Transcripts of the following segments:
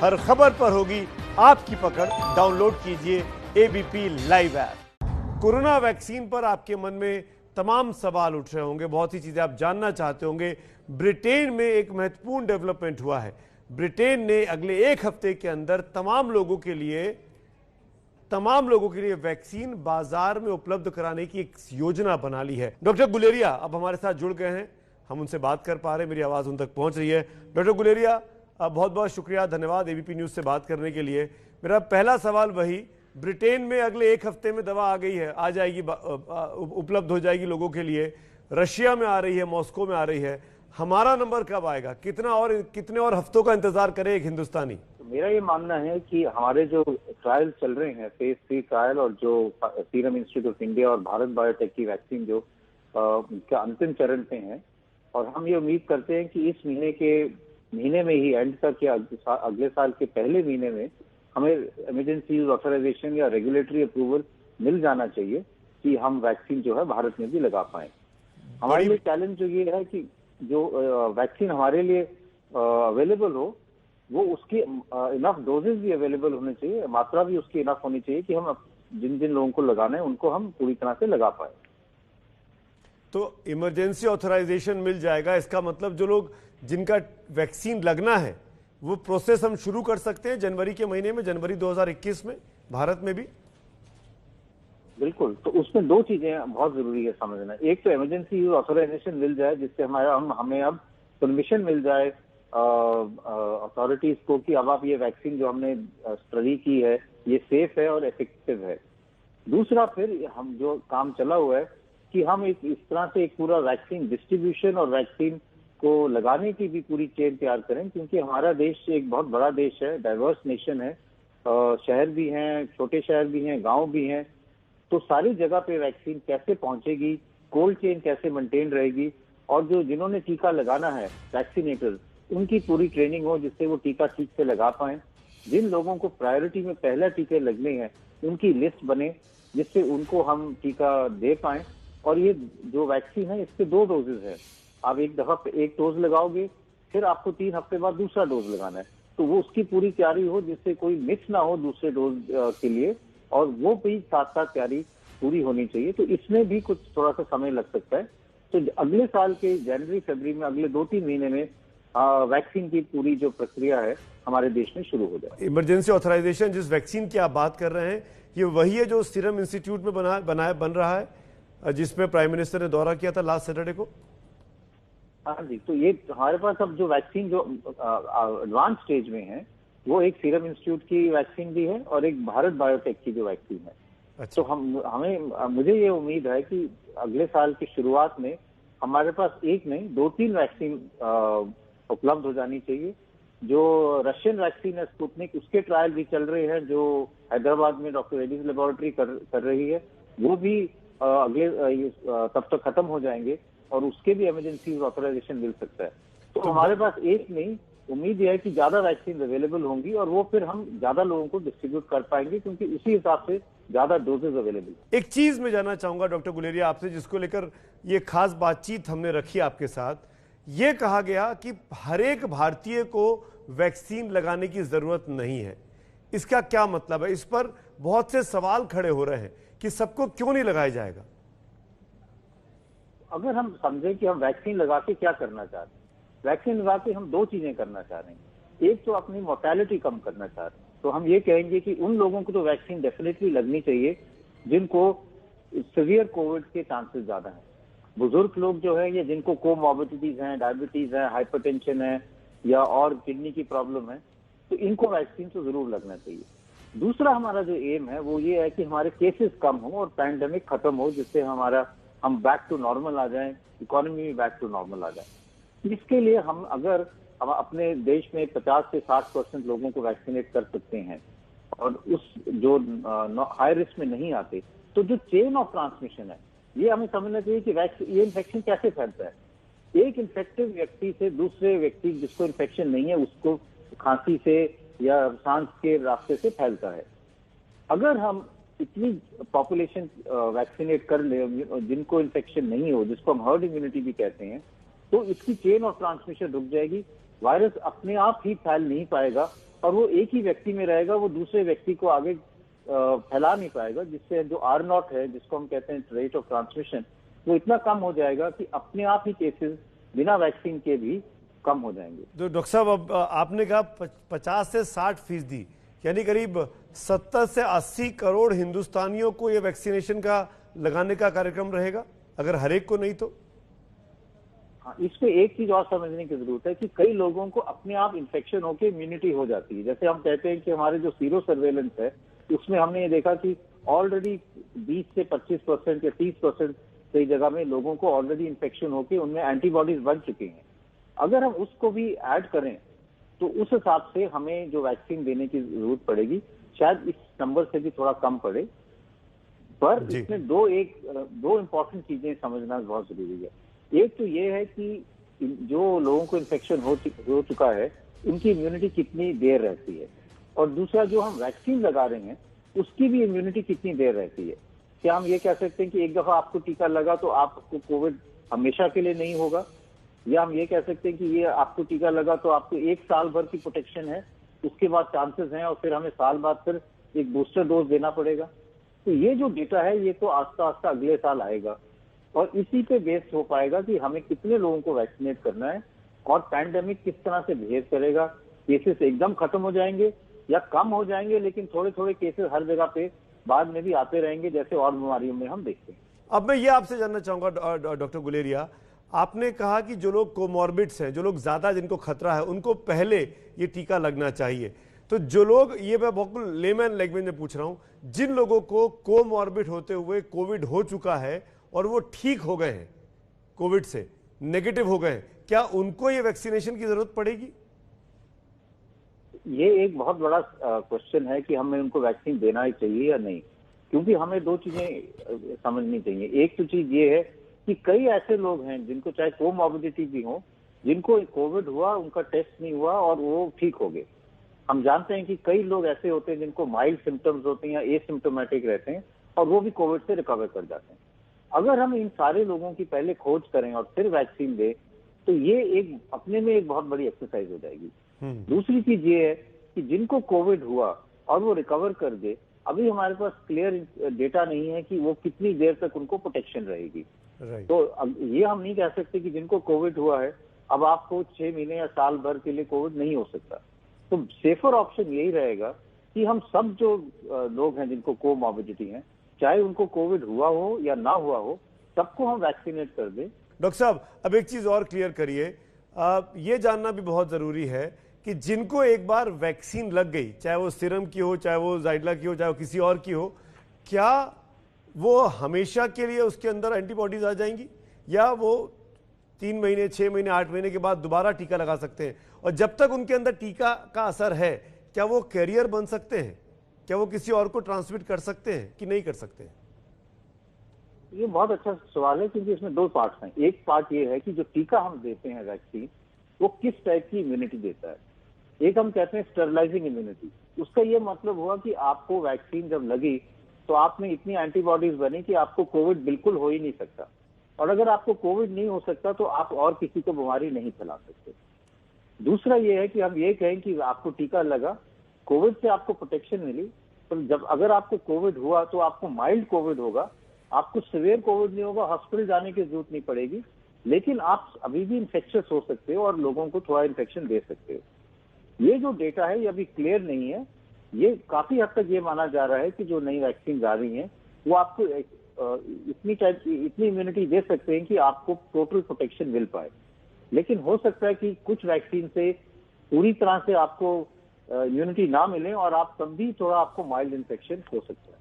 हर खबर पर होगी आपकी पकड़। डाउनलोड कीजिए ABP live app. Corona vaccine पर आपके मन में तमाम सवाल उठ रहे होंगे, बहुत सी चीजें आप जानना चाहते होंगे। ब्रिटेन में एक महत्वपूर्ण डेवलपमेंट हुआ है। ब्रिटेन ने अगले एक हफ्ते के अंदर तमाम लोगों के लिए वैक्सीन बाजार में उपलब्ध कराने की एक योजना बना ली है। डॉक्टर गुलेरिया अब हमारे साथ जुड़ गए हैं, हम उनसे बात कर पा रहे हैं, मेरी आवाज उन तक पहुंच रही है। डॉक्टर गुलेरिया, बहुत बहुत शुक्रिया, धन्यवाद एबीपी न्यूज से बात करने के लिए। मेरा पहला सवाल वही, ब्रिटेन में अगले एक हफ्ते में दवा आ गई है, आ जाएगी, उपलब्ध हो जाएगी लोगों के लिए। रशिया में आ रही है, मॉस्को में आ रही है। हमारा नंबर कब आएगा? कितने और हफ्तों का इंतजार करे एक हिंदुस्तानी? मेरा ये मानना है कि हमारे जो ट्रायल चल रहे हैं, फेज 3 ट्रायल, और जो सीरम इंस्टीट्यूट ऑफ इंडिया और भारत बायोटेक की वैक्सीन जो उनका अंतिम चरण पे हैं, और हम ये उम्मीद करते हैं कि इस महीने में ही एंड तक या अगले साल के पहले महीने में हमें इमरजेंसी यूज ऑथराइजेशन या रेगुलेटरी अप्रूवल मिल जाना चाहिए कि हम वैक्सीन जो है भारत में भी लगा पाए। हमारे लिए चैलेंज जो ये है कि जो वैक्सीन हमारे लिए अवेलेबल हो, वो उसकी इनफ डोजेज भी अवेलेबल होने चाहिए, मात्रा भी उसकी इनफ होनी चाहिए कि हम जिन जिन लोगों को लगाना है उनको हम पूरी तरह से लगा पाए। तो इमरजेंसी ऑथराइजेशन मिल जाएगा, इसका मतलब जो लोग जिनका वैक्सीन लगना है वो प्रोसेस हम शुरू कर सकते हैं जनवरी के महीने में, जनवरी 2021 में भारत में भी? बिल्कुल। तो उसमें दो चीजें बहुत जरूरी है समझना। एक तो इमरजेंसी यूज ऑथराइजेशन मिल जाए, जिससे हमें अब परमिशन मिल जाए अथॉरिटीज को कि अब आप ये वैक्सीन जो हमने स्टडी की है ये सेफ है और इफेक्टिव है। दूसरा, फिर हम जो काम चला हुआ है कि हम इस तरह से एक पूरा वैक्सीन डिस्ट्रीब्यूशन और वैक्सीन को लगाने की भी पूरी चेन तैयार करें, क्योंकि हमारा देश एक बहुत बड़ा देश है, डाइवर्स नेशन है, शहर भी हैं, छोटे शहर भी हैं, गांव भी हैं। तो सारी जगह पे वैक्सीन कैसे पहुंचेगी, कोल्ड चेन कैसे मेंटेन रहेगी, और जो जिन्होंने टीका लगाना है वैक्सीनेटर्स, उनकी पूरी ट्रेनिंग हो जिससे वो टीका ठीक से लगा पाए। जिन लोगों को प्रायोरिटी में पहला टीके लगने हैं उनकी लिस्ट बने जिससे उनको हम टीका दे पाए। और ये जो वैक्सीन है इसके 2 डोजेज है। आप एक दफा एक डोज लगाओगे, फिर आपको 3 हफ्ते बाद दूसरा डोज लगाना है, तो वो उसकी पूरी तैयारी हो जिससे कोई मिस ना हो दूसरे डोज के लिए, और वो भी साथ साथ तैयारी पूरी होनी चाहिए। तो इसमें भी कुछ थोड़ा सा समय लग सकता है। तो अगले साल के जनवरी फरवरी में, अगले 2-3 महीने में वैक्सीन की पूरी जो प्रक्रिया है हमारे देश में शुरू हो जाए। इमरजेंसी ऑथराइजेशन जिस वैक्सीन की आप बात कर रहे हैं, ये वही है जो सीरम इंस्टीट्यूट में बन रहा है, जिसमें प्राइम मिनिस्टर ने दौरा किया था लास्ट सैटरडे को? हाँ जी। तो ये हमारे पास अब जो वैक्सीन जो एडवांस स्टेज में है वो एक सीरम इंस्टीट्यूट की वैक्सीन भी है और एक भारत बायोटेक की जो वैक्सीन है। अच्छा। तो मुझे ये उम्मीद है कि अगले साल की शुरुआत में हमारे पास एक नहीं 2-3 वैक्सीन उपलब्ध हो जानी चाहिए। जो रशियन वैक्सीन है स्पुतनिक, उसके ट्रायल भी चल रहे हैं, जो हैदराबाद में डॉक्टर रेड्डीज लेबोरेटरी कर रही है, वो भी तब तक खत्म हो जाएंगे और उसके भी इमरजेंसी ऑथराइजेशन मिल सकता है। तो हमारे पास एक नहीं, उम्मीद यह है कि ज्यादा वैक्सीन अवेलेबल होंगी और वो फिर हम ज्यादा लोगों को डिस्ट्रीब्यूट कर पाएंगे, क्योंकि उसी हिसाब से ज्यादा डोजेज अवेलेबल। एक चीज मैं जानना चाहूंगा डॉक्टर गुलेरिया आपसे, जिसको लेकर ये खास बातचीत हमने रखी आपके साथ। ये कहा गया कि हर एक भारतीय को वैक्सीन लगाने की जरूरत नहीं है। इसका क्या मतलब है? इस पर बहुत से सवाल खड़े हो रहे हैं कि सबको क्यों नहीं लगाया जाएगा। अगर हम समझें कि हम वैक्सीन लगा के क्या करना चाहते हैं, वैक्सीन लगा के हम 2 चीजें करना चाह रहे हैं। एक तो अपनी मोर्टेलिटी कम करना चाह रहे हैं, तो हम ये कहेंगे कि उन लोगों को तो वैक्सीन डेफिनेटली लगनी चाहिए जिनको सीवियर कोविड के चांसेस ज्यादा हैं। बुजुर्ग लोग जो है, या जिनको कोमॉर्बिडिटीज हैं, डायबिटीज है, हाइपरटेंशन है, या और किडनी की प्रॉब्लम है, तो इनको वैक्सीन तो जरूर लगना चाहिए। दूसरा हमारा जो एम है वो ये है कि हमारे केसेस कम हो और पैंडेमिक खत्म हो, जिससे हम बैक टू नॉर्मल आ जाएं, इकोनॉमी में बैक टू नॉर्मल आ जाए। इसके लिए हम अपने देश में 50 से 60% लोगों को वैक्सीनेट कर सकते हैं और उस जो हाई रिस्क में नहीं आते, तो जो चेन ऑफ ट्रांसमिशन है ये हमें समझना चाहिए कि ये इन्फेक्शन कैसे फैलता है। एक इन्फेक्टिव व्यक्ति से दूसरे व्यक्ति जिसको इन्फेक्शन नहीं है उसको खांसी से या सांस के रास्ते से फैलता है। अगर हम इतनी पॉपुलेशन वैक्सीनेट कर ले जिनको इन्फेक्शन नहीं हो, जिसको हम हर्ड इम्यूनिटी भी कहते हैं, तो इसकी चेन ऑफ ट्रांसमिशन रुक जाएगी। वायरस अपने आप ही फैल नहीं पाएगा, और वो एक ही व्यक्ति में रहेगा, वो दूसरे व्यक्ति को आगे फैला नहीं पाएगा, जिससे जो R0 है, जिसको हम कहते हैं रेट ऑफ ट्रांसमिशन, वो इतना कम हो जाएगा कि अपने आप ही केसेस बिना वैक्सीन के भी कम हो जाएंगे। तो डॉक्टर साहब, अब आपने कहा 50 से 60%, यानी करीब 70 से 80 करोड़ हिंदुस्तानियों को ये वैक्सीनेशन का लगाने का कार्यक्रम रहेगा, अगर हर एक को नहीं तो? हाँ, इसमें एक चीज और समझने की जरूरत है कि कई लोगों को अपने आप इन्फेक्शन होकर इम्यूनिटी हो जाती है। जैसे हम कहते हैं कि हमारे जो सीरो सर्वेलेंस है, उसमें हमने ये देखा कि ऑलरेडी 20 से 25% या 30% कई जगह में लोगों को ऑलरेडी इन्फेक्शन होकर उनमें एंटीबॉडीज बन चुकी हैं। अगर हम उसको भी ऐड करें तो उस हिसाब से हमें जो वैक्सीन देने की जरूरत पड़ेगी शायद इस नंबर से भी थोड़ा कम पड़े। पर इसमें दो इंपॉर्टेंट चीजें समझना बहुत जरूरी है। एक तो ये है कि जो लोगों को इन्फेक्शन हो चुका है, उनकी इम्यूनिटी कितनी देर रहती है, और दूसरा जो हम वैक्सीन लगा रहे हैं उसकी भी इम्यूनिटी कितनी देर रहती है। क्या हम ये कह सकते हैं कि एक दफा आपको टीका लगा तो आपको कोविड हमेशा के लिए नहीं होगा, या हम ये कह सकते हैं कि ये आपको टीका लगा तो आपको 1 साल भर की प्रोटेक्शन है, उसके बाद चांसेस हैं और फिर हमें साल बाद फिर एक बूस्टर डोज देना पड़ेगा। तो ये जो डेटा है ये तो आस्ता आस्ता अगले साल आएगा और इसी पे बेस हो पाएगा कि हमें कितने लोगों को वैक्सीनेट करना है और पैंडेमिक किस तरह से बिहेव करेगा। केसेस एकदम खत्म हो जाएंगे या कम हो जाएंगे, लेकिन थोड़े थोड़े केसेस हर जगह पे बाद में भी आते रहेंगे, जैसे और बीमारियों में हम देखते हैं। अब मैं ये आपसे जानना चाहूंगा डॉक्टर गुलेरिया, आपने कहा कि जो लोग कोमॉर्बिड्स हैं, जो लोग ज्यादा जिनको खतरा है, उनको पहले ये टीका लगना चाहिए। तो जो लोग, ये मैं बिल्कुल लेमैन लैंग्वेज में पूछ रहा हूं, जिन लोगों को कोमॉर्बिड होते हुए कोविड हो चुका है और वो ठीक हो गए हैं, कोविड से नेगेटिव हो गए हैं, क्या उनको ये वैक्सीनेशन की जरूरत पड़ेगी? ये एक बहुत बड़ा क्वेश्चन है कि हमें उनको वैक्सीन देना ही चाहिए या नहीं, क्योंकि हमें दो चीजें समझनी चाहिए। एक तो चीज ये है कि कई ऐसे लोग हैं जिनको चाहे कोमॉर्बिडिटी भी हो, जिनको कोविड हुआ, उनका टेस्ट नहीं हुआ और वो ठीक हो गए। हम जानते हैं कि कई लोग ऐसे होते हैं जिनको माइल्ड सिम्टम्स होते हैं या एसिम्टोमेटिक रहते हैं और वो भी कोविड से रिकवर कर जाते हैं। अगर हम इन सारे लोगों की पहले खोज करें और फिर वैक्सीन दें तो ये एक अपने में एक बहुत बड़ी एक्सरसाइज हो जाएगी। दूसरी चीज ये है कि जिनको कोविड हुआ और वो रिकवर कर गए, अभी हमारे पास क्लियर डेटा नहीं है कि वो कितनी देर तक उनको प्रोटेक्शन रहेगी। तो अब ये हम नहीं कह सकते कि जिनको कोविड हुआ है अब आपको 6 महीने या साल भर के लिए कोविड नहीं हो सकता। तो सेफर ऑप्शन यही रहेगा कि हम सब जो लोग हैं जिनको कोमॉर्बिडिटी है, चाहे उनको कोविड हुआ हो या ना हुआ हो, सबको हम वैक्सीनेट कर दें। डॉक्टर साहब, अब एक चीज और क्लियर करिए, ये जानना भी बहुत जरूरी है कि जिनको एक बार वैक्सीन लग गई, चाहे वो सीरम की हो, चाहे वो जाइडला की हो, चाहे वो किसी और की हो, क्या वो हमेशा के लिए उसके अंदर एंटीबॉडीज आ जाएंगी, या वो 3 महीने, 6 महीने, 8 महीने के बाद दोबारा टीका लगा सकते हैं? और जब तक उनके अंदर टीका का असर है, क्या वो कैरियर बन सकते हैं? क्या वो किसी और को ट्रांसमिट कर सकते हैं कि नहीं कर सकते हैं? ये बहुत अच्छा सवाल है, क्योंकि इसमें 2 पार्ट्स हैं। एक पार्ट ये है कि जो टीका हम देते हैं वैक्सीन, वो किस टाइप की इम्यूनिटी देता है। एक हम कहते हैं स्टेरलाइजिंग इम्यूनिटी। उसका ये मतलब हुआ कि आपको वैक्सीन जब लगी तो आप में इतनी एंटीबॉडीज बनी कि आपको कोविड बिल्कुल हो ही नहीं सकता, और अगर आपको कोविड नहीं हो सकता तो आप और किसी को बीमारी नहीं फैला सकते। दूसरा ये है कि हम ये कहें कि आपको टीका लगा, कोविड से आपको प्रोटेक्शन मिली, तो जब अगर आपको कोविड हुआ तो आपको माइल्ड कोविड होगा, आपको सीवियर कोविड नहीं होगा, हॉस्पिटल जाने की जरूरत नहीं पड़ेगी, लेकिन आप अभी भी इन्फेक्शियस हो सकते हो और लोगों को थोड़ा इन्फेक्शन दे सकते हो। ये जो डेटा है ये अभी क्लियर नहीं है। ये काफी हद तक ये माना जा रहा है कि जो नई वैक्सीन आ रही है वो आपको इतनी इम्यूनिटी दे सकते हैं कि आपको टोटल प्रोटेक्शन मिल पाए, लेकिन हो सकता है कि कुछ वैक्सीन से पूरी तरह से आपको इम्यूनिटी ना मिले और आप तब भी थोड़ा आपको माइल्ड इन्फेक्शन हो सकता है।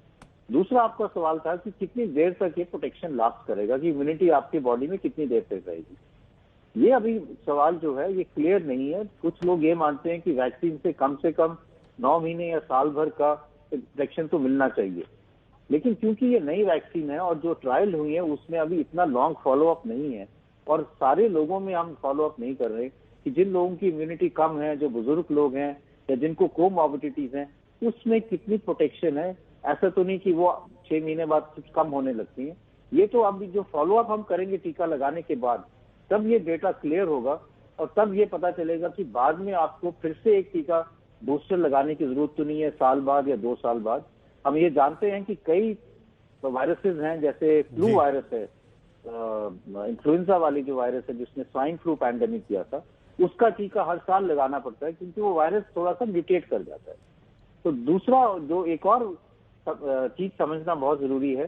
दूसरा आपका सवाल था कि कितनी देर तक ये प्रोटेक्शन लास्ट करेगा, कि इम्यूनिटी आपकी बॉडी में कितनी देर तक रहेगी। ये अभी सवाल जो है ये क्लियर नहीं है। कुछ लोग ये मानते हैं कि वैक्सीन से कम 9 महीने या साल भर का प्रोटेक्शन तो मिलना चाहिए, लेकिन क्योंकि ये नई वैक्सीन है और जो ट्रायल हुई है उसमें अभी इतना लॉन्ग फॉलोअप नहीं है और सारे लोगों में हम फॉलोअप नहीं कर रहे कि जिन लोगों की इम्यूनिटी कम है, जो बुजुर्ग लोग हैं या जिनको कोमॉर्बिडिटीज हैं, उसमें कितनी प्रोटेक्शन है। ऐसा तो नहीं कि वो 6 महीने बाद कुछ कम होने लगती है। ये तो अभी जो फॉलोअप हम करेंगे टीका लगाने के बाद, तब ये डेटा क्लियर होगा और तब ये पता चलेगा कि बाद में आपको फिर से एक टीका बूस्टर लगाने की जरूरत तो नहीं है साल बाद या 2 साल बाद। हम ये जानते हैं कि कई वायरसेस हैं, जैसे फ्लू वायरस है, इन्फ्लुएंजा वाली जो वायरस है जिसने स्वाइन फ्लू पैंडेमिक किया था, उसका टीका हर साल लगाना पड़ता है क्योंकि वो वायरस थोड़ा सा म्यूटेट कर जाता है। तो दूसरा जो एक और चीज समझना बहुत जरूरी है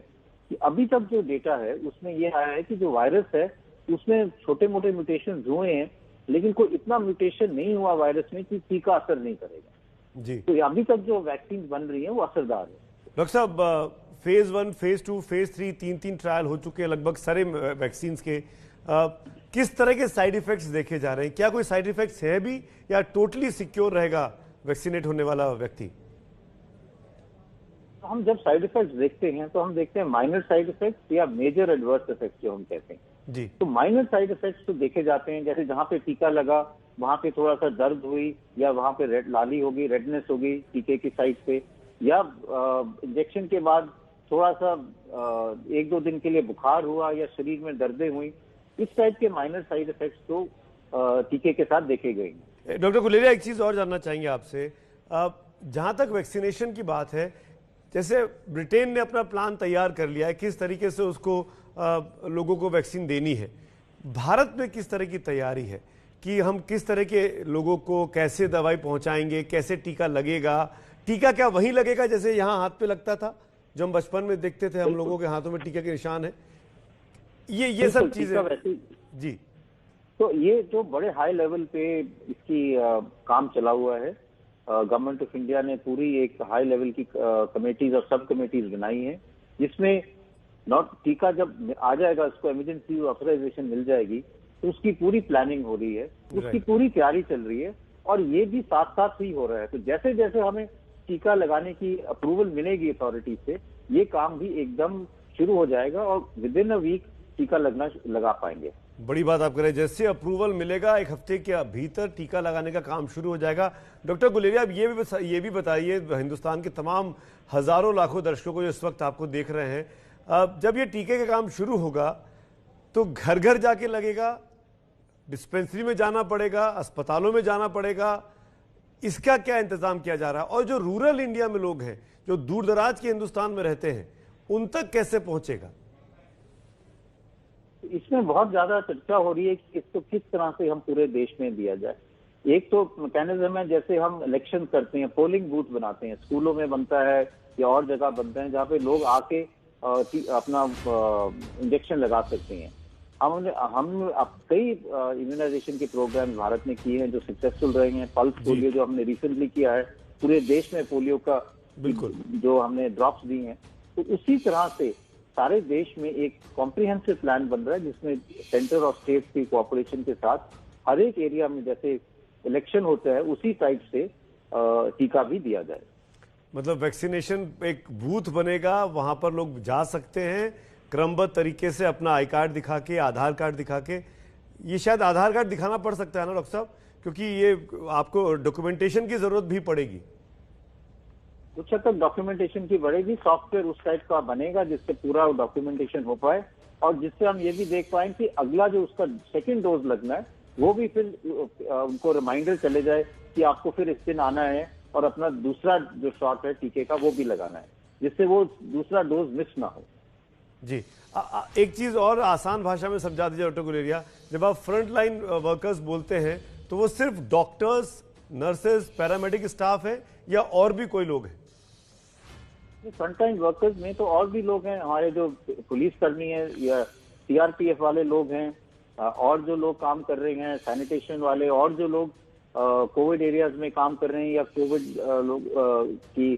कि अभी तक जो डेटा है उसमें ये आया है कि जो वायरस है उसमें छोटे मोटे म्यूटेशन हुए हैं, लेकिन कोई इतना म्यूटेशन नहीं हुआ वायरस में कि टीका असर नहीं करेगा। जी, तो अभी तक जो वैक्सीन बन रही है वो असरदार है। डॉक्टर साहब, फेज 1, फेज 2, फेज 3 तीन ट्रायल हो चुके हैं लगभग सारे वैक्सीन के। किस तरह के साइड इफेक्ट्स देखे जा रहे हैं? क्या कोई साइड इफेक्ट्स है भी या टोटली सिक्योर रहेगा वैक्सीनेट होने वाला व्यक्ति? तो हम जब साइड इफेक्ट्स देखते हैं तो हम देखते हैं माइनर साइड इफेक्ट्स या मेजर एडवर्स इफेक्ट्स जो हम कहते हैं। जी, तो माइनर साइड इफेक्ट्स तो देखे जाते हैं, जैसे जहां पे टीका लगा वहां पे थोड़ा सा दर्द हुई, या वहां पे लाली होगी, रेडनेस होगी टीके की साइड पे, या इंजेक्शन के बाद थोड़ा सा 1-2 दिन के लिए बुखार हुआ या शरीर में दर्दें हुई। इस टाइप के माइनर साइड इफेक्ट्स तो टीके के साथ देखे गए हैं। डॉक्टर गुलेरिया, एक चीज और जानना चाहेंगे आपसे। जहां तक वैक्सीनेशन की बात है, जैसे ब्रिटेन ने अपना प्लान तैयार कर लिया है किस तरीके से उसको लोगों को वैक्सीन देनी है, भारत में किस तरह की तैयारी है कि हम किस तरह के लोगों को कैसे दवाई पहुंचाएंगे, कैसे टीका लगेगा? टीका क्या वहीं लगेगा जैसे यहाँ हाथ पे लगता था, जो हम बचपन में देखते थे हम लोगों के हाथों में टीका के निशान है? ये सब चीजें। जी, तो ये जो बड़े हाई लेवल पे इसकी काम चला हुआ है, गवर्नमेंट ऑफ इंडिया ने पूरी एक हाई लेवल की कमेटीज और सब कमेटीज बनाई है, जिसमें टीका जब आ जाएगा, उसको इमरजेंसी ऑथराइजेशन मिल जाएगी, तो उसकी पूरी प्लानिंग हो रही है, उसकी पूरी तैयारी चल रही है, और ये भी साथ साथ ही हो रहा है। तो जैसे जैसे हमें टीका लगाने की अप्रूवल मिलेगी अथॉरिटी से, ये काम भी एकदम शुरू हो जाएगा और विद इन अ वीक टीका लगा पाएंगे। बड़ी बात आप कह रहे हैं, जैसे अप्रूवल मिलेगा 1 हफ्ते के भीतर टीका लगाने का काम शुरू हो जाएगा। डॉक्टर गुलेरिया, अब ये भी बताइए हिंदुस्तान के तमाम हजारों लाखों दर्शकों को जो इस वक्त आपको देख रहे हैं, जब ये टीके का काम शुरू होगा तो घर घर जाके लगेगा, डिस्पेंसरी में जाना पड़ेगा, अस्पतालों में जाना पड़ेगा, इसका क्या इंतजाम किया जा रहा है? और जो रूरल इंडिया में लोग हैं, जो दूर दराज के हिंदुस्तान में रहते हैं, उन तक कैसे पहुंचेगा? इसमें बहुत ज्यादा चर्चा हो रही है कि इसको किस तरह से हम पूरे देश में दिया जाए। एक तो मैकेनिज्म है, जैसे हम इलेक्शन करते हैं, पोलिंग बूथ बनाते हैं, स्कूलों में बनता है या और जगह बनता है, जहाँ पे लोग आके अपना इंजेक्शन लगा सकते हैं। हम कई इम्यूनाइजेशन के प्रोग्राम भारत में किए हैं जो सक्सेसफुल रहे हैं। पल्स पोलियो जो हमने रिसेंटली किया है, पूरे देश में पोलियो का बिल्कुल जो हमने ड्रॉप्स दी हैं, तो उसी तरह से सारे देश में एक कॉम्प्रिहेंसिव प्लान बन रहा है, जिसमें सेंटर और स्टेट की कोऑपरेशन के साथ हर एक एरिया में जैसे इलेक्शन होता है उसी टाइप से टीका भी दिया जाए। मतलब वैक्सीनेशन एक बूथ बनेगा, वहां पर लोग जा सकते हैं क्रमबद्ध तरीके से अपना आई कार्ड दिखा के, आधार कार्ड दिखा के। ये शायद आधार कार्ड दिखाना पड़ सकता है ना डॉक्टर साहब, क्योंकि ये आपको डॉक्यूमेंटेशन की जरूरत भी पड़ेगी। कुछ हद तक डॉक्यूमेंटेशन की बढ़ेगी, सॉफ्टवेयर उस टाइप का बनेगा जिससे पूरा डॉक्यूमेंटेशन हो पाए, और जिससे हम ये भी देख पाए कि अगला जो उसका सेकेंड डोज लगना है वो भी फिर उनको रिमाइंडर चले जाए कि आपको फिर इस दिन आना है और अपना दूसरा जो शॉट है टीके का वो भी लगाना है, जिससे वो दूसरा डोज मिस ना हो। जी, एक चीज और आसान भाषा में समझा दीजिए डॉक्टर गुलेरिया, जब आप फ्रंट लाइन वर्कर्स बोलते हैं तो वो सिर्फ डॉक्टर्स, नर्सेज, पैरामेडिक स्टाफ है या और भी कोई लोग हैं? फ्रंट लाइन वर्कर्स में तो और भी लोग हैं, हमारे जो पुलिस कर्मी है या सीआरपीएफ वाले लोग हैं, और जो लोग काम कर रहे हैं सैनिटेशन वाले, और जो लोग कोविड एरियाज में काम कर रहे हैं या कोविड लोग की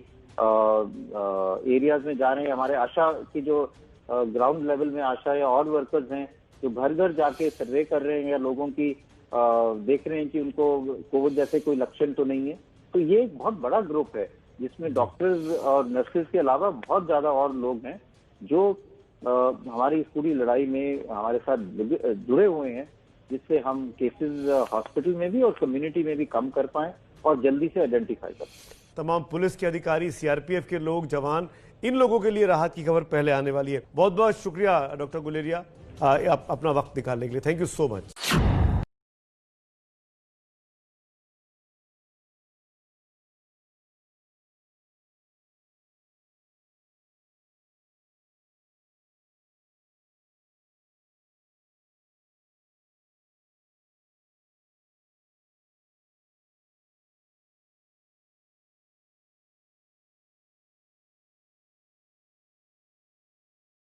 एरियाज में जा रहे हैं, हमारे आशा की जो ग्राउंड लेवल में आशा या और वर्कर्स हैं जो घर घर जाके सर्वे कर रहे हैं या लोगों की देख रहे हैं कि उनको कोविड जैसे कोई लक्षण तो नहीं है। तो ये एक बहुत बड़ा ग्रुप है जिसमें डॉक्टर्स और नर्सेज के अलावा बहुत ज्यादा और लोग हैं जो हमारी इस पूरी लड़ाई में हमारे साथ जुड़े हुए हैं, जिससे हम केसेस हॉस्पिटल में भी और कम्युनिटी में भी कम कर पाएं और जल्दी से आइडेंटिफाई कर पाएं। तमाम पुलिस के अधिकारी, सीआरपीएफ के लोग, जवान, इन लोगों के लिए राहत की खबर पहले आने वाली है। बहुत बहुत शुक्रिया डॉक्टर गुलेरिया अपना वक्त निकालने के लिए। Thank you so much.